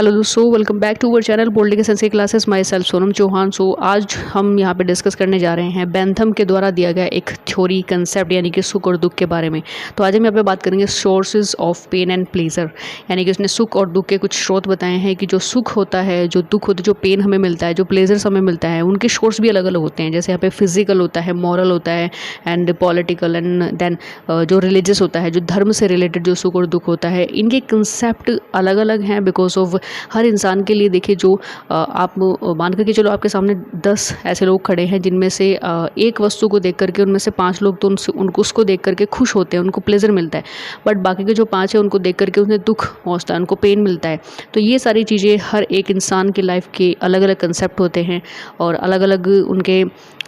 Hello दोस्तों, welcome back to our channel bold के sense classes. Myself Sonam Chauhan. आज हम यहाँ पे डिस्कस करने जा रहे हैं बेंथम के द्वारा दिया गया एक थ्योरी कंसेप्ट यानी कि सुख और दुख के बारे में। तो आज हम यहाँ पे बात करेंगे sources of pain and pleasure, यानी कि उसने सुख और दुख के कुछ स्रोत बताए हैं कि जो सुख होता है, जो दुख होता है, जो पेन हमें मिलता है, जो प्लेजर्स हमें मिलता है, उनके सोर्स भी अलग अलग होते हैं। जैसे यहाँ पे फिजिकल होता है, मॉरल होता है एंड पॉलिटिकल एंड देन जो रिलीजियस होता है, जो धर्म से रिलेटेड जो सुख और दुख होता है, इनके कंसेप्ट अलग अलग हैं बिकॉज ऑफ हर इंसान के लिए। देखिए, जो आप मान करके चलो आपके सामने 10 ऐसे लोग खड़े हैं जिनमें से एक वस्तु को देख करके उनमें से 5 लोग तो उनको उसको देख करके खुश होते हैं, उनको प्लेजर मिलता है, बट बाकी के जो 5 है उनको देख करके उन्हें दुख पहुंचता है, उनको पेन मिलता है। तो ये सारी चीज़ें हर एक इंसान की लाइफ के अलग अलग कंसेप्ट होते हैं और अलग अलग उनके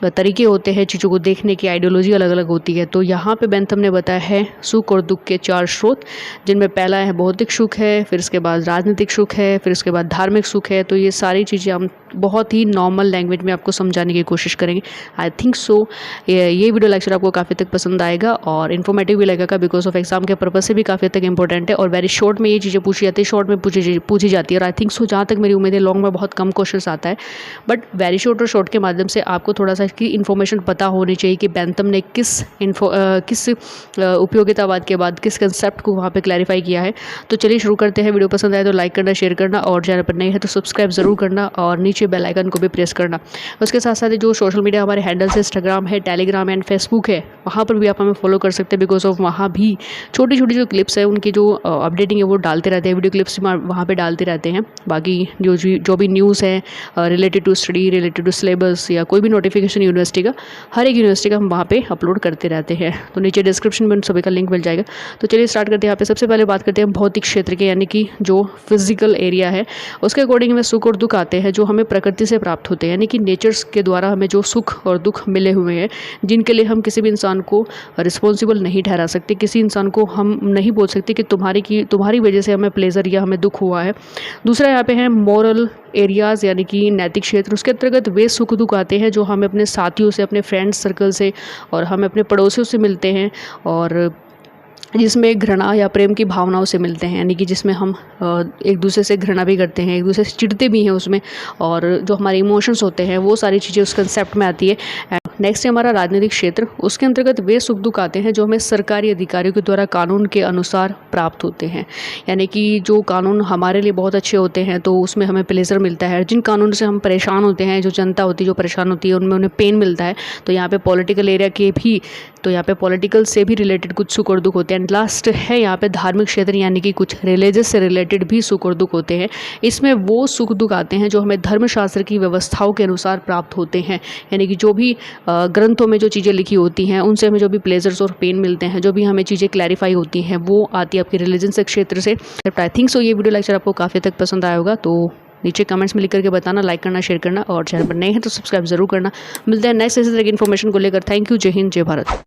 तरीके होते हैं, चीज़ों को देखने की आइडियोलॉजी अलग अलग होती है। तो यहाँ पे बेंथम ने बताया है सुख और दुख के 4 स्रोत, जिनमें पहला है भौतिक सुख है, फिर इसके बाद राजनीतिक सुख है, फिर इसके बाद धार्मिक सुख है। तो ये सारी चीज़ें हम बहुत ही नॉर्मल लैंग्वेज में आपको समझाने की कोशिश करेंगे। आई थिंक सो ये वीडियो लेक्चर आपको काफ़ी तक पसंद आएगा और इन्फॉर्मेटिव भी लगेगा बिकॉज ऑफ एग्जाम के पर्पज से भी काफ़ी तक इंपॉर्टेंट है और वेरी शॉर्ट में ये चीज़ें पूछी जाती है, शॉर्ट में पूछी जाती है। और आई थिंक सो जहाँ तक मेरी उम्मीद है लॉन्ग में बहुत कम क्वेश्चन आता है, बट वेरी शॉर्ट और शॉर्ट के माध्यम से आपको थोड़ा सा इसकी इन्फॉर्मेशन पता होनी चाहिए कि बेंथम ने किस उपयोगितावाद के बाद किस कंसेप्ट को वहाँ पे क्लैरिफाई किया है। तो चलिए शुरू करते हैं। वीडियो पसंद आए तो लाइक करना, शेयर करना और चैनल पर नए हैं तो सब्सक्राइब जरूर करना और नीचे बेल आइकन को भी प्रेस करना। उसके साथ साथ जो सोशल मीडिया हमारे हैंडल्स है, इंस्टाग्राम है, टेलीग्राम एंड फेसबुक है, वहाँ पर भी आप हमें फॉलो कर सकते हैं बिकॉज ऑफ वहाँ भी छोटी छोटी जो क्लिप्स है उनकी जो अपडेटिंग है वो डालते रहते हैं, वीडियो क्लिप्स वहाँ पर डालते रहते हैं। बाकी जो भी न्यूज़ है related to study, related to syllabus या कोई भी नोटिफिकेशन यूनिवर्सिटी का, हर एक यूनिवर्सिटी का हम वहाँ पे अपलोड करते रहते हैं। तो नीचे डिस्क्रिप्शन में उन सभी का लिंक मिल जाएगा। तो चलिए स्टार्ट करते हैं। यहाँ पे सबसे पहले बात करते हैं भौतिक क्षेत्र के, यानी कि जो फिजिकल एरिया है उसके अकॉर्डिंग में सुख और दुख आते हैं जो हमें प्रकृति से प्राप्त होते हैं, यानी कि नेचर्स के द्वारा हमें जो सुख और दुख मिले हुए हैं, जिनके लिए हम किसी भी इंसान को रिस्पॉन्सिबल नहीं ठहरा सकते। किसी इंसान को हम नहीं बोल सकते कि तुम्हारी वजह से हमें प्लेजर या हमें दुख हुआ है। दूसरा यहाँ पे है मॉरल एरियाज़, यानी कि नैतिक क्षेत्र। उसके अंतर्गत वे सुख दुख आते हैं जो हमें अपने साथियों से, अपने फ्रेंड्स सर्कल से और हमें अपने पड़ोसियों से मिलते हैं और जिसमें घृणा या प्रेम की भावनाओं से मिलते हैं, यानी कि जिसमें हम एक दूसरे से घृणा भी करते हैं, एक दूसरे से चिढ़ते भी हैं उसमें, और जो हमारे इमोशंस होते हैं वो सारी चीज़ें उस कंसेप्ट में आती है। नेक्स्ट है हमारा राजनीतिक क्षेत्र। उसके अंतर्गत वे सुख दुख आते हैं जो हमें सरकारी अधिकारियों के द्वारा कानून के अनुसार प्राप्त होते हैं, यानी कि जो कानून हमारे लिए बहुत अच्छे होते हैं तो उसमें हमें प्लेजर मिलता है। जिन कानून से हम परेशान होते हैं, जो जनता होती है जो परेशान होती है, उनमें उन्हें पेन मिलता है। तो यहाँ पे पॉलिटिकल एरिया के भी, तो यहाँ पे पॉलिटिकल से भी रिलेटेड कुछ सुख और दुख होते हैं। एंड लास्ट है यहाँ पे धार्मिक क्षेत्र, यानी कि कुछ रिलीजियस से रिलेटेड भी सुख और दुख होते हैं। इसमें वो सुख दुख आते हैं जो हमें धर्मशास्त्र की व्यवस्थाओं के अनुसार प्राप्त होते हैं, यानी कि जो भी ग्रंथों में जो चीज़ें लिखी होती हैं उनसे हमें जो भी प्लेजर्स और पेन मिलते हैं, जो भी हमें चीज़ें क्लैरिफाई होती हैं, वो आती है आपके रिलीजन से क्षेत्र से। आई थिंक सो ये वीडियो लेक्चर आपको काफ़ी तक पसंद आया होगा। तो नीचे कमेंट्स में लिख करके बताना, लाइक करना, शेयर करना और चैनल पर नए हैं तो सब्सक्राइब जरूर करना। मिलते हैं नेक्स्ट इसी तरह की इन्फॉर्मेशन को लेकर। Thank you. जय हिंद, जय भारत।